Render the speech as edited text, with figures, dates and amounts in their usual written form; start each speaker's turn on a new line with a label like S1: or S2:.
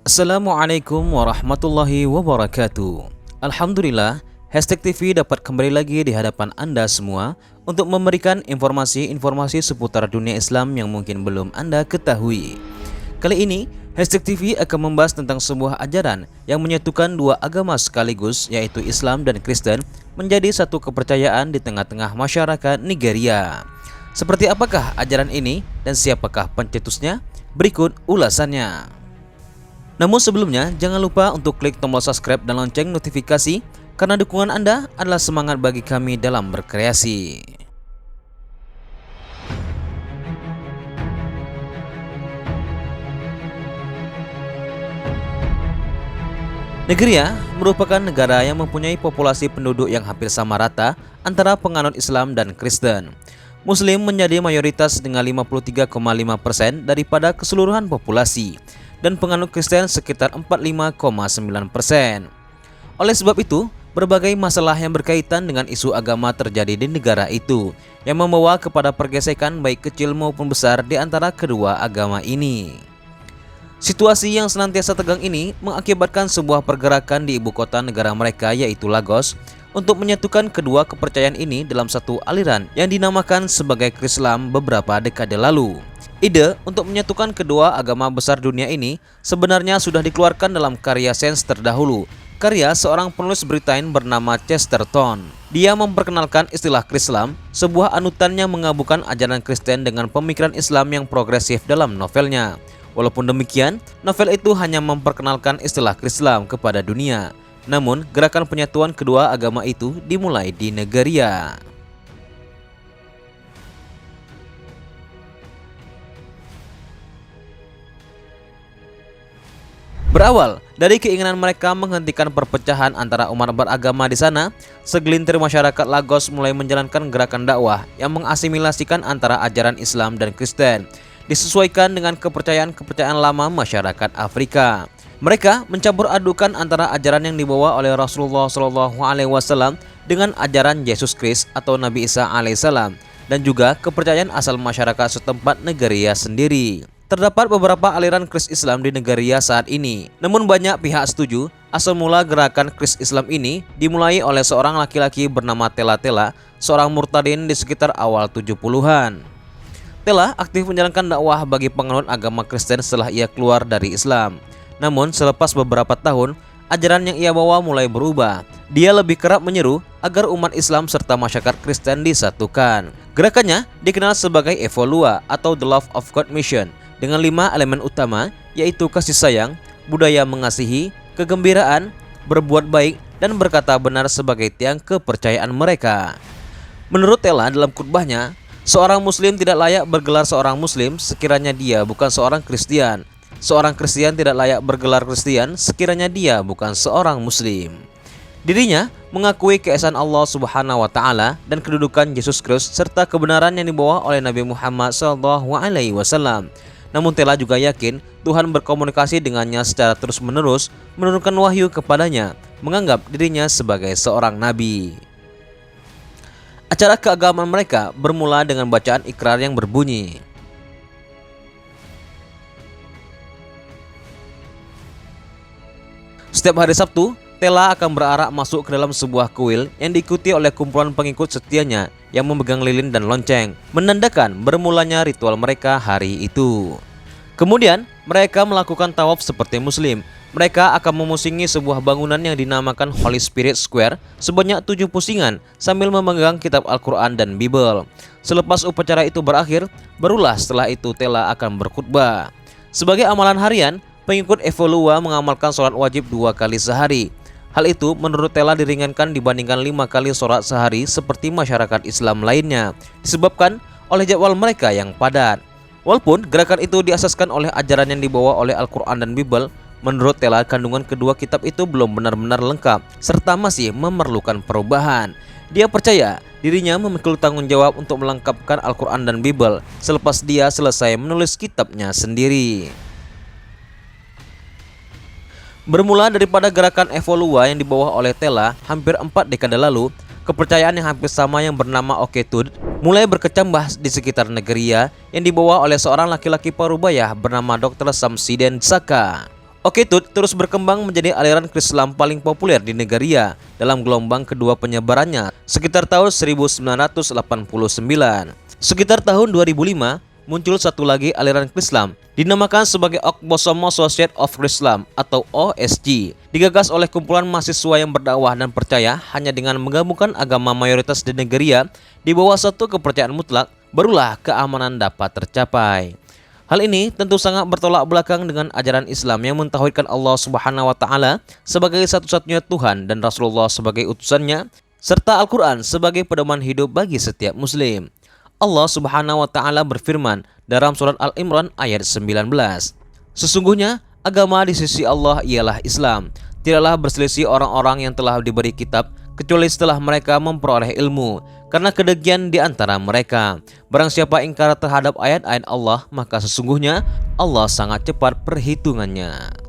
S1: Assalamualaikum warahmatullahi wabarakatuh. Alhamdulillah, Hashtag TV dapat kembali lagi di hadapan Anda semua untuk memberikan informasi-informasi seputar dunia Islam yang mungkin belum Anda ketahui. Kali ini, Hashtag TV akan membahas tentang sebuah ajaran yang menyatukan dua agama sekaligus, yaitu Islam dan Kristen, menjadi satu kepercayaan di tengah-tengah masyarakat Nigeria. Seperti apakah ajaran ini dan siapakah pencetusnya? Berikut ulasannya. Namun sebelumnya, jangan lupa untuk klik tombol subscribe dan lonceng notifikasi karena dukungan Anda adalah semangat bagi kami dalam berkreasi. Nigeria merupakan negara yang mempunyai populasi penduduk yang hampir sama rata antara penganut Islam dan Kristen. Muslim menjadi mayoritas dengan 53,5% daripada keseluruhan populasi, dan penganut Kristen sekitar 45,9%. Oleh sebab itu, berbagai masalah yang berkaitan dengan isu agama terjadi di negara itu, yang membawa kepada pergesekan baik kecil maupun besar di antara kedua agama ini. Situasi yang senantiasa tegang ini mengakibatkan sebuah pergerakan di ibu kota negara mereka, yaitu Lagos, untuk menyatukan kedua kepercayaan ini dalam satu aliran yang dinamakan sebagai Krislam beberapa dekade lalu. Ide untuk menyatukan kedua agama besar dunia ini sebenarnya sudah dikeluarkan dalam karya sains terdahulu, karya seorang penulis Britain bernama Chesterton. Dia memperkenalkan istilah Krislam, sebuah anutan yang menggabungkan ajaran Kristen dengan pemikiran Islam yang progresif dalam novelnya. Walaupun demikian, novel itu hanya memperkenalkan istilah Krislam kepada dunia. Namun, gerakan penyatuan kedua agama itu dimulai di Nigeria. Berawal dari keinginan mereka menghentikan perpecahan antara umat beragama di sana, segelintir masyarakat Lagos mulai menjalankan gerakan dakwah yang mengasimilasikan antara ajaran Islam dan Kristen, disesuaikan dengan kepercayaan-kepercayaan lama masyarakat Afrika. Mereka mencampur adukan antara ajaran yang dibawa oleh Rasulullah SAW dengan ajaran Yesus Kristus atau Nabi Isa alaihissalam, dan juga kepercayaan asal masyarakat setempat Nigeria sendiri. Terdapat beberapa aliran Kris Islam di Nigeria saat ini. Namun banyak pihak setuju asal mula gerakan Kris Islam ini dimulai oleh seorang laki-laki bernama Tela Tela, seorang murtadin di sekitar awal 70-an. Tela aktif menjalankan dakwah bagi penganut agama Kristen setelah ia keluar dari Islam. Namun selepas beberapa tahun, ajaran yang ia bawa mulai berubah. Dia lebih kerap menyeru agar umat Islam serta masyarakat Kristen disatukan. Gerakannya dikenal sebagai Evolua atau The Love of God Mission, dengan 5 elemen utama, yaitu kasih sayang, budaya mengasihi, kegembiraan, berbuat baik, dan berkata benar sebagai tiang kepercayaan mereka. Menurut Tela dalam khutbahnya, seorang Muslim tidak layak bergelar seorang Muslim sekiranya dia bukan seorang Kristen. Seorang Kristen tidak layak bergelar Kristen sekiranya dia bukan seorang Muslim. Dirinya mengakui keesaan Allah Subhanahu wa Ta'ala dan kedudukan Yesus Kristus serta kebenaran yang dibawa oleh Nabi Muhammad SAW. Namun Tela juga yakin Tuhan berkomunikasi dengannya secara terus-menerus, menurunkan wahyu kepadanya, menganggap dirinya sebagai seorang nabi. Acara keagamaan mereka bermula dengan bacaan ikrar yang berbunyi, setiap hari Sabtu, Tela akan berarak masuk ke dalam sebuah kuil yang diikuti oleh kumpulan pengikut setianya yang memegang lilin dan lonceng, menandakan bermulanya ritual mereka hari itu. Kemudian, mereka melakukan tawaf seperti Muslim. Mereka akan memusingi sebuah bangunan yang dinamakan Holy Spirit Square sebanyak 7 pusingan sambil memegang kitab Al-Quran dan Bible. Selepas upacara itu berakhir, barulah setelah itu Tela akan berkhutbah. Sebagai amalan harian, pengikut Evolua mengamalkan sholat wajib 2 kali sehari. Hal itu menurut Tela diringankan dibandingkan 5 kali sholat sehari seperti masyarakat Islam lainnya, disebabkan oleh jadwal mereka yang padat. Walaupun gerakan itu diasaskan oleh ajaran yang dibawa oleh Al-Quran dan Bible, menurut Tela kandungan kedua kitab itu belum benar-benar lengkap serta masih memerlukan perubahan. Dia percaya dirinya memikul tanggung jawab untuk melengkapkan Al-Quran dan Bible selepas dia selesai menulis kitabnya sendiri. Bermula daripada gerakan Evolua yang dibawa oleh Tela hampir 4 dekade lalu, kepercayaan yang hampir sama yang bernama Oketud mulai berkecambah di sekitar Nigeria yang dibawa oleh seorang laki-laki parubaya bernama Dr. Samsiden Saka. Oke Tut terus berkembang menjadi aliran Islam paling populer di Nigeria dalam gelombang kedua penyebarannya sekitar tahun 1989. Sekitar tahun 2005 muncul satu lagi aliran Islam dinamakan sebagai Okbosomo Society of Islam atau OSG. Digagas oleh kumpulan mahasiswa yang berdakwah dan percaya hanya dengan menggabungkan agama mayoritas di Nigeria di bawah satu kepercayaan mutlak, barulah keamanan dapat tercapai. Hal ini tentu sangat bertolak belakang dengan ajaran Islam yang mentauhidkan Allah Subhanahu wa taala sebagai satu-satunya Tuhan dan Rasulullah sebagai utusannya, serta Al-Qur'an sebagai pedoman hidup bagi setiap muslim. Allah Subhanahu wa taala berfirman dalam surat Al-Imran ayat 19. Sesungguhnya agama di sisi Allah ialah Islam. Tidaklah berselisih orang-orang yang telah diberi kitab kecuali setelah mereka memperoleh ilmu, karena kedengkian di antara mereka. Barang siapa ingkar terhadap ayat-ayat Allah, maka sesungguhnya Allah sangat cepat perhitungannya.